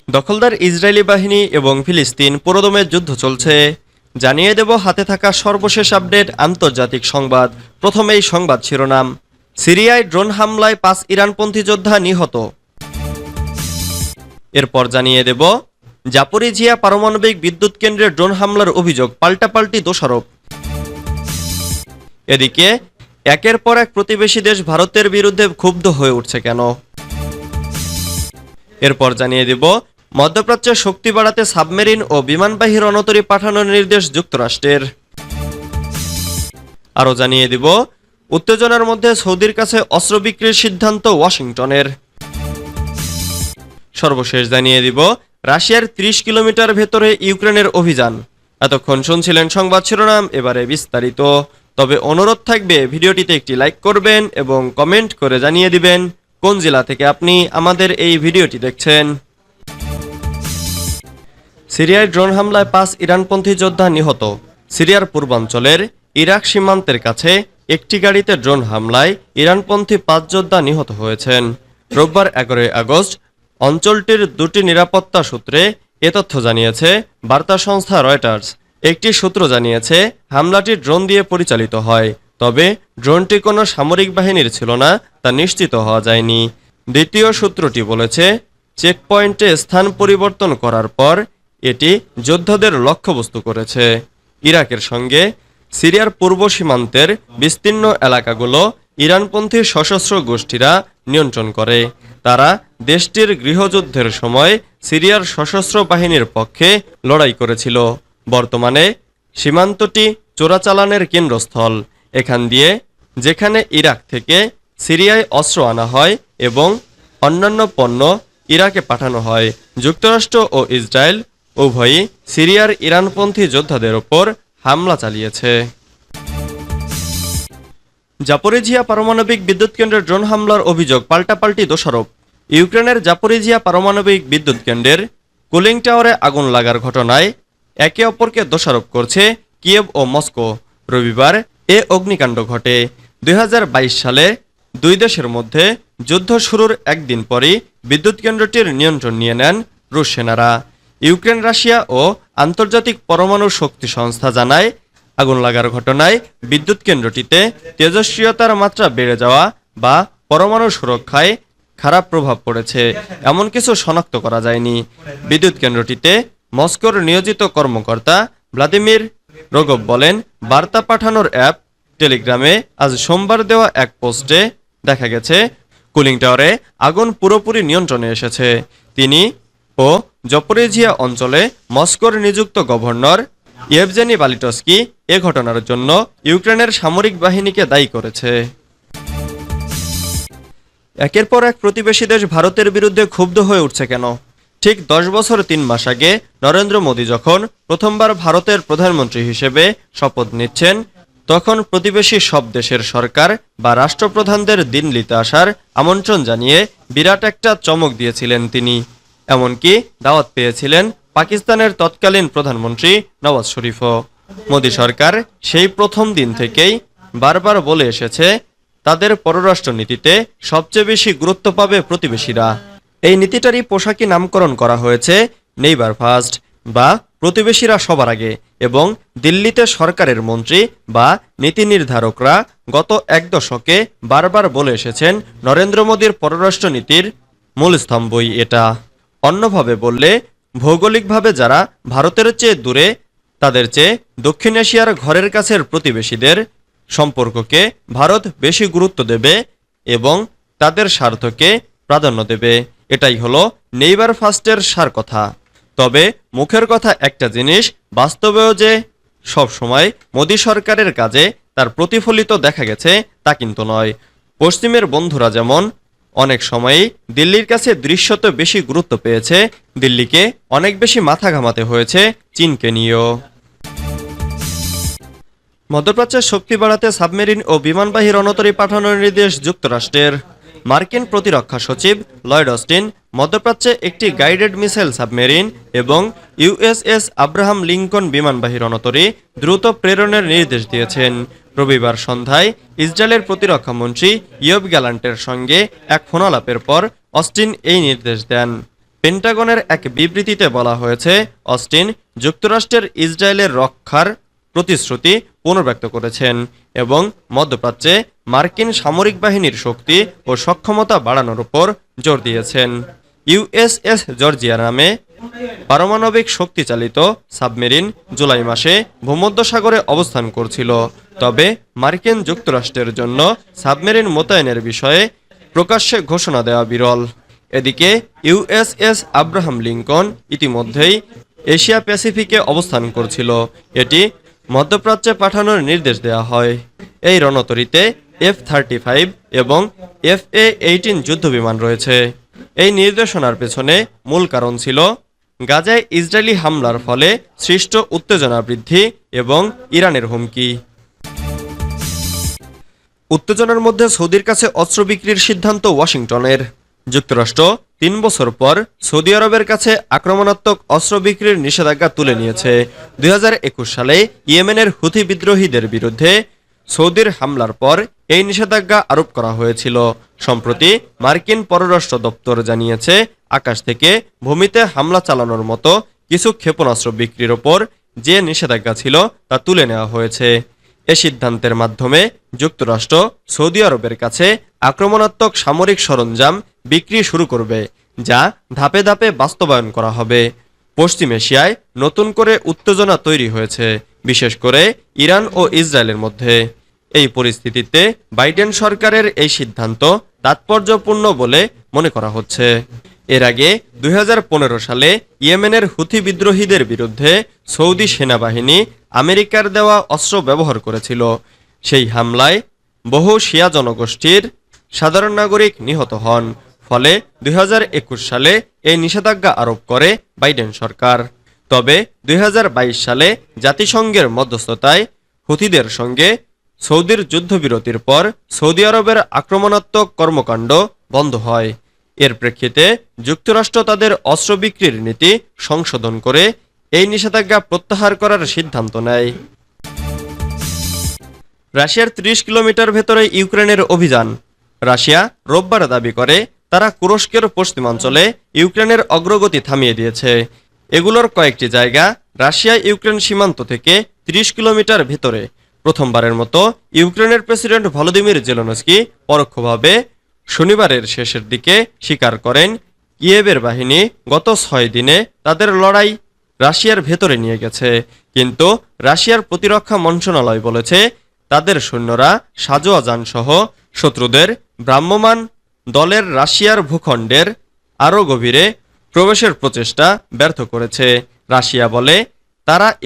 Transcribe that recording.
দখলদার ইসরায়েলি বাহিনী এবং ফিলিস্তিন পুরোদমে যুদ্ধ চলছে। জানিয়ে দেব হাতে থাকা সর্বশেষ আপডেট আন্তর্জাতিক সংবাদ। প্রথমেই সংবাদ শিরোনাম। সিরিয়ায় ড্রোন হামলায় ৫ ইরানপন্থী যোদ্ধা নিহত। এরপর জানিয়ে দেব জাপোরিজিয়া পারমাণবিক বিদ্যুৎ কেন্দ্রে ড্রোন হামলার অভিযোগ, পাল্টাপাল্টি দোষারোপ। এদিকে একের পর এক প্রতিবেশী দেশ ভারতের বিরুদ্ধে ক্ষুব্ধ হয়ে উঠছে কেন? এরপর জানিয়ে দেব মধ্যপ্রাচ্যে শক্তি বাড়াতে সাবমেরিন ও বিমানবাহী রণতরী পাঠানোর নির্দেশ যুক্তরাষ্ট্রের। আরও জানিয়ে দেব উত্তেজনার মধ্যে সৌদির কাছে অস্ত্র বিক্রির সিদ্ধান্ত ওয়াশিংটনের। সর্বশেষ জানিয়ে দিব রাশিয়ার ৩০ কিলোমিটার ভেতরে ইউক্রেনের অভিযান। এতক্ষণ শুনছিলেন সংবাদ শিরোনাম, এবারে বিস্তারিত। তবে অনুরোধ থাকবে ভিডিওটিতে একটি লাইক করবেন এবং কমেন্ট করে জানিয়ে দিবেন কোন জেলা থেকে আপনি আমাদের এই ভিডিওটি দেখছেন। সিরিয়ায় ড্রোন হামলায় ৫ ইরানপন্থী যোদ্ধা নিহত। সিরিয়ার পূর্বাঞ্চলের ইরাক সীমান্তের কাছে একটি গাড়িতে ড্রোন হামলায় ইরানপন্থী ৫ যোদ্ধা নিহত হয়েছেন। রোববার ১১ আগস্ট অঞ্চলটির দুটি নিরাপত্তা সূত্রে এ তথ্য জানিয়েছে বার্তা সংস্থা রয়টার্স। একটি সূত্র জানিয়েছে হামলাটি ড্রোন দিয়ে পরিচালিত হয়, তবে ড্রোনটি কোনো সামরিক বাহিনীর ছিল না তা নিশ্চিত হওয়া যায়নি। দ্বিতীয় সূত্রটি বলেছে চেকপয়েন্টে স্থান পরিবর্তন করার পর এটি যোদ্ধাদের লক্ষ্যবস্তু করেছে। ইরাকের সঙ্গে সিরিয়ার পূর্ব সীমান্তের বিস্তীর্ণ এলাকাগুলো ইরানপন্থী সশস্ত্র গোষ্ঠীরা নিয়ন্ত্রণ করে। তারা দেশটির গৃহযুদ্ধের সময় সিরিয়ার সশস্ত্র বাহিনীর পক্ষে লড়াই করেছিল। বর্তমানে সীমান্তটি চোরাচালানের কেন্দ্রস্থল। এখান দিয়ে যেখানে ইরাক থেকে সিরিয়ায় অস্ত্র আনা হয় এবং অন্যান্য পণ্য ইরাকে পাঠানো হয়। যুক্তরাষ্ট্র ও ইসরায়েল উভয়ই সিরিয়ার ইরানপন্থী যোদ্ধাদের ওপর হামলা চালিয়েছে। জাপোরিজিয়া পারমাণবিক বিদ্যুৎ কেন্দ্রের ড্রোন হামলার অভিযোগ, পাল্টাপাল্টি দোষারোপ। ইউক্রেনের জাপোরিজিয়া পারমাণবিক বিদ্যুৎ কেন্দ্রের কুলিং টাওয়ারে আগুন লাগার ঘটনায় একে অপরকে দোষারোপ করছে কিয়েভ ও মস্কো। রবিবার এ অগ্নিকাণ্ড ঘটে। ২০২২ সালে দুই দেশের মধ্যে যুদ্ধ শুরুর একদিন পরই বিদ্যুৎ কেন্দ্রটির নিয়ন্ত্রণ নিয়ে নেন রুশ সেনারা। ইউক্রেন, রাশিয়া ও আন্তর্জাতিক পরমাণু শক্তি সংস্থা জানায় আগুন লাগার ঘটনায় বিদ্যুৎ কেন্দ্রটিতে তেজস্ক্রিয়তার মাত্রা বেড়ে যাওয়া বা পরমাণু সুরক্ষায় খারাপ প্রভাব পড়েছে এমন কিছু শনাক্ত করা যায়নি। বিদ্যুৎ কেন্দ্রটিতে মস্কোর নিয়োজিত কর্মকর্তা ভ্লাদিমির রোগভ বলেন, বার্তা পাঠানোর অ্যাপ টেলিগ্রামে আজ সোমবার দেওয়া এক পোস্টে দেখা গেছে কুলিং টাওয়ারে আগুন পুরোপুরি নিয়ন্ত্রণে এসেছে। তিনি ও জাপোরিজিয়া অঞ্চলে মস্কোর নিযুক্ত গভর্নর ইয়েভজেনি বালিটস্কি এ ঘটনার জন্য ইউক্রেনের সামরিক বাহিনীকে দায়ী করেছে। একের পর এক প্রতিবেশী দেশ ভারতের বিরুদ্ধে ক্ষুব্ধ হয়ে উঠছে কেন? ঠিক ১০ বছর ৩ মাস আগে নরেন্দ্র মোদী যখন প্রথমবার ভারতের প্রধানমন্ত্রী হিসেবে শপথ নিচ্ছেন, তখন প্রতিবেশী সব দেশের সরকার বা রাষ্ট্রপ্রধানদের দিল্লিতে আসার আমন্ত্রণ জানিয়ে বিরাট একটা চমক দিয়েছিলেন তিনি। এমনকি দাওয়াত পেয়েছিলেন পাকিস্তানের তৎকালীন প্রধানমন্ত্রী নওয়াজ শরীফও। মোদী সরকার সেই প্রথম দিন থেকেই বারবার বলে এসেছে তাদের পররাষ্ট্রনীতিতে সবচেয়ে বেশি গুরুত্ব পাবে প্রতিবেশীরা। এই নীতিটারই পোশাকি নামকরণ করা হয়েছে নেইবার ফার্স্ট বা প্রতিবেশীরা সবার আগে, এবং দিল্লিতে সরকারের মন্ত্রী বা নীতি নির্ধারকরা গত এক দশকে বারবার বলে এসেছেন নরেন্দ্র মোদীর পররাষ্ট্রনীতির মূল স্তম্ভই এটা। অন্যভাবে বললে ভৌগোলিকভাবে যারা ভারতের চেয়ে দূরে, তাদের চেয়ে দক্ষিণ এশিয়ার ঘরের কাছের প্রতিবেশীদের সম্পর্ককে ভারত বেশি গুরুত্ব দেবে এবং তাদের স্বার্থকে প্রাধান্য দেবে। এটাই হলো নেইবার ফার্স্টের সার কথা। তবে মুখের কথা একটা জিনিস, বাস্তবেও যে সব সময় মোদী সরকারের কাজে তার প্রতিফলিত দেখা গেছে তা কিন্তু নয়। পশ্চিমের বন্ধুরা যেমন অনেক সময়ই দিল্লির কাছে দৃশ্যত বেশি গুরুত্ব পেয়েছে, দিল্লিকে অনেক বেশি মাথা ঘামাতে হয়েছে চীনকে নিয়েও। মধ্যপ্রাচ্যের শক্তি বাড়াতে সাবমেরিন ও বিমানবাহী রণতরী পাঠানোর নির্দেশ যুক্তরাষ্ট্রের। মার্কিন প্রতিরক্ষা সচিব লয়েড অস্টিন মধ্যপ্রাচ্যে একটি গাইডেড মিসাইল সাবমেরিন এবং ইউএসএস আব্রাহাম লিঙ্কন বিমানবাহী রণতরী দ্রুত প্রেরণের নির্দেশ দিয়েছেন। রবিবার সন্ধ্যায় ইসরায়েলের প্রতিরক্ষা মন্ত্রী ইয়োব গ্যালান্টের সঙ্গে এক ফোনালাপের পর অস্টিন এই নির্দেশ দেন। পেন্টাগনের এক বিবৃতিতে বলা হয়েছে, অস্টিন যুক্তরাষ্ট্রের ইসরায়েলের রক্ষার প্রতিশ্রুতি পুনর্ব্যক্ত করেছেন এবং মধ্যপ্রাচ্যে মার্কিন সামরিক বাহিনীর শক্তি ও সক্ষমতা বাড়ানোর উপর জোর দিয়েছেন। ইউএসএস জর্জিয়া নামে পারমাণবিক শক্তিচালিত সাবমেরিন জুলাই মাসে ভূমধ্যসাগরে অবস্থান করছিল। তবে মার্কিন যুক্তরাষ্ট্রের জন্য সাবমেরিন মোতায়েনের বিষয়ে প্রকাশ্যে ঘোষণা দেওয়া বিরল। এদিকে ইউএসএস আব্রাহাম লিঙ্কন ইতিমধ্যেই এশিয়া প্যাসিফিকে অবস্থান করছিল। এটি মধ্যপ্রাচ্যে পাঠানোর নির্দেশ দেওয়া হয়। এই রণতরীতে F-35 এবং FA-18 যুদ্ধবিমান রয়েছে। এই নির্দেশনার পেছনে মূল কারণ ছিল গাজায় ইসরায়েলি হামলার ফলে সৃষ্ট উত্তেজনা বৃদ্ধি এবং ইরানের হুমকি। উত্তেজনার মধ্যে সৌদির কাছে অস্ত্র বিক্রির সিদ্ধান্ত ওয়াশিংটনের। যুক্তরাষ্ট্র ৩ বছর পর সৌদি আরবের কাছে আক্রমণাত্মক অস্ত্র বিক্রির নিষেধাজ্ঞা তুলে নিয়েছে। ২০২১ সালে ইয়েমেনের হুথি বিদ্রোহীদের বিরুদ্ধে সৌদির হামলার পর এই নিষেধাজ্ঞা আরোপ করা হয়েছিল। সম্প্রতি মার্কিন পররাষ্ট্র দপ্তর জানিয়েছে, আকাশ থেকে ভূমিতে হামলা চালানোর মতো কিছু ক্ষেপণাস্ত্র বিক্রির ওপর যে নিষেধাজ্ঞা ছিল তা তুলে নেওয়া হয়েছে। এ সিদ্ধান্তের মাধ্যমে যুক্তরাষ্ট্র সৌদি আরবের কাছে আক্রমণাত্মক সামরিক সরঞ্জাম বিক্রি শুরু করবে, যা ধাপে ধাপে বাস্তবায়ন করা হবে। পশ্চিম এশিয়ায় নতুন করে উত্তেজনা তৈরি হয়েছে, বিশেষ করে ইরান ও ইসরায়েলের মধ্যে। এই পরিস্থিতিতে বাইডেন সরকারের এই সিদ্ধান্ত তাৎপর্যপূর্ণ বলে মনে করা হচ্ছে। এর আগে ২০১৫ সালে ইয়েমেনের হুথি বিদ্রোহীদের বিরুদ্ধে সৌদি সেনাবাহিনী আমেরিকার দেওয়া অস্ত্র ব্যবহার করেছিল। সেই হামলায় বহু শিয়া জনগোষ্ঠীর সাধারণ নাগরিক নিহত হন। ফলে ২০২১ সালে এই নিষেধাজ্ঞা আরোপ করে বাইডেন সরকার। তবে ২০২২ সালে জাতিসংঘের মধ্যস্থতায় হুথিদের সঙ্গে সৌদির যুদ্ধবিরতির পর সৌদি আরবের আক্রমণাত্মক কর্মকাণ্ড বন্ধ হয়। এর প্রেক্ষিতে যুক্তরাষ্ট্র তাদের অস্ত্র বিক্রির নীতি সংশোধন করে এই নিষেধাজ্ঞা প্রত্যাহার করার সিদ্ধান্ত নেয়। রাশিয়ার ৩০ কিলোমিটার ভেতরে ইউক্রেনের অভিযান। রাশিয়া রোববার দাবি করে তারা তুরস্কের পশ্চিমাঞ্চলে ইউক্রেনের অগ্রগতি থামিয়ে দিয়েছে। এগুলোর কয়েকটি জায়গা রাশিয়া ইউক্রেন সীমান্ত থেকে ৩০ কিলোমিটার ভেতরে। প্রথমবারের মতো ইউক্রেনের প্রেসিডেন্ট ভলোদিমির জেলেনস্কি পরোক্ষভাবে শনিবারের শেষের দিকে স্বীকার করেন, কিয়েভের বাহিনী গত ৬ দিনে তাদের লড়াই রাশিয়ার ভেতরে নিয়ে গেছে। কিন্তু রাশিয়ার প্রতিরক্ষা মন্ত্রণালয় বলেছে, তাদের সৈন্যরা সাজোয়া যানসহ শত্রুদের ভ্রাম্যমাণ দলের রাশিয়ার ভূখণ্ডের আরও গভীরে প্রবেশের প্রচেষ্টা ব্যর্থ করেছে। রাশিয়া বলে, তারা